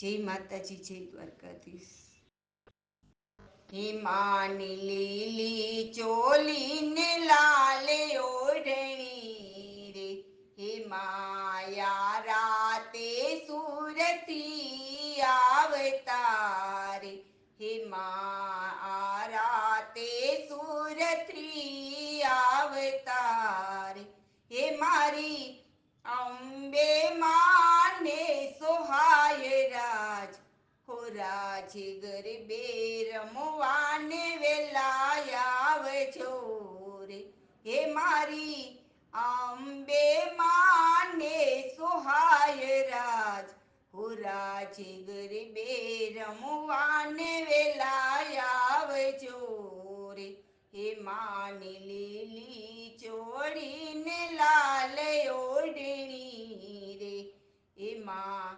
જય માતાજી, જય દ્વારકાધીશ. હિમાની લીલી ચોલી ને લાલ ઓઢણી રે, હિમાયા રાતે સુરતી આવતા રે, હિમા રાતે સુરતી આવતા રે, હે મારી અંબે માને સોહાય રાજ, હો રાજ ગરબે રમવાને વેલા આવજો રે, હે મારી અંબે માને સોહાય રાજ, હો રાજ ગરબે રમવાને વેલા આવજો રે, હે માની લીલી ચોળીને લાલ ઓઢણી રે, એમાં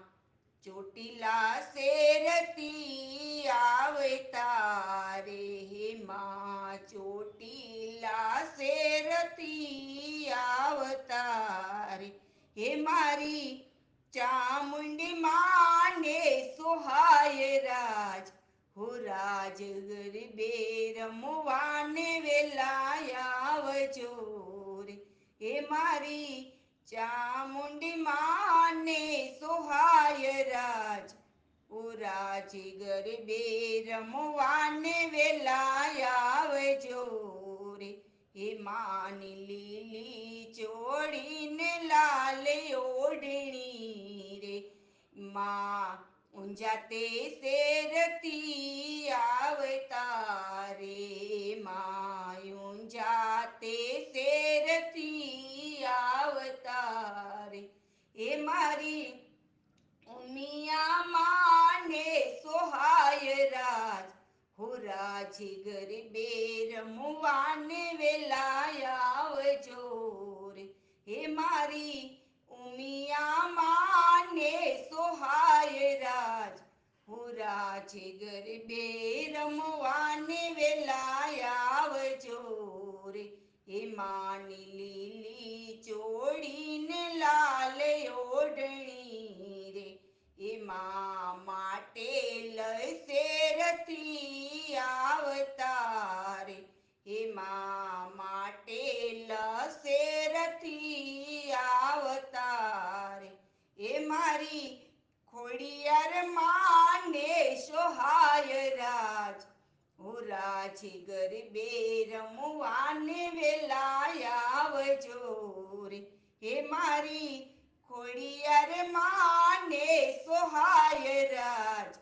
ચોટીલા શેરતી આવતા રે, હેમાં ચોટીલા શેરતી આવતા રે, હે મારી ચામુંડી માને સોહાય રાજ, હો રાજ ગરબે રમવાને વેલા આવજો રે, હે મારી ચામુંડી માને સોહાય રાજ, ઓ રાજ ગરબે રમવાને વેલા આવજો રે, હે માની લીલી ચોળીને લાલ ઓઢણી રે, માં ઊંઝાતે શેરતી આવતા રે, માં ઊંઝાતે શેરતી આવતા રે, એ મારી ઉમિયા માને સોહાય રાજ, હો રાજ ગરબે રમવાને વેલા આવજો રે, હે મારી ઉમિયા માને સોહાય રાજ, હો રાજ ગરબે રમવાને વેલા આવજો રે, હે માની લીલી ચોળીને લાલ ઓઢણી રે, એમાં માટે લઈ શેરતી આવતા રે, એમાં માટે શેરતી આવતા રે, એ મારી ખોડિયાર માને સોહાય રાજ, હો રાજ ગરબે રમવાને વેલા આવજો રે, હે મારી ખોડિયાર માને સોહાય રાજ,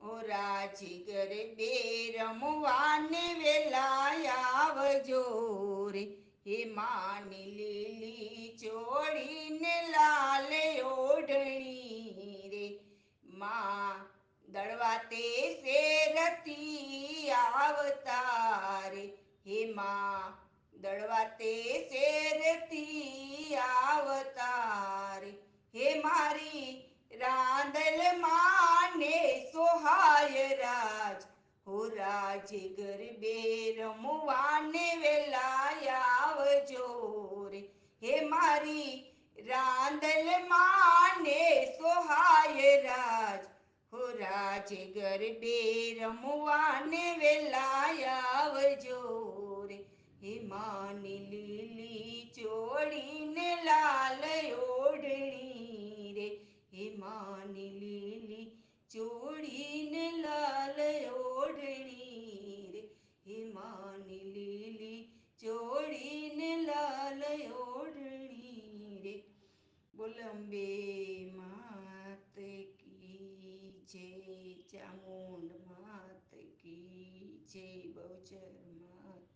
ઓ રાજ ગરબે રમવાને વેલા આવજો રે, હે માની લીલી ચોળીને લાલ ઓઢણી રે, માં દળવાતે શેરતી આવતા રે, હે માં દળવાતે શેરતી આવતા રે, હે મારી રાંદલ માને સોહાય રાજ, હો રાજ ગરબે રમવાને વેલા આવજો રે, હે મારી રાંદલ માને સોહાય રાજ, હો રાજ ગરબે રમવાને વેલા આવજો રે, હે માની લીલી ચોળીને લાલ ઓઢણી રે, હે માની લીલી ચોળીને લાલ ઓઢણી રે, હે માની લીલી ચોળીને લાલ ઓઢણી રે, બોલ અંબે માત કી જય, ચામુંડ માત કી જય, બહુચર માત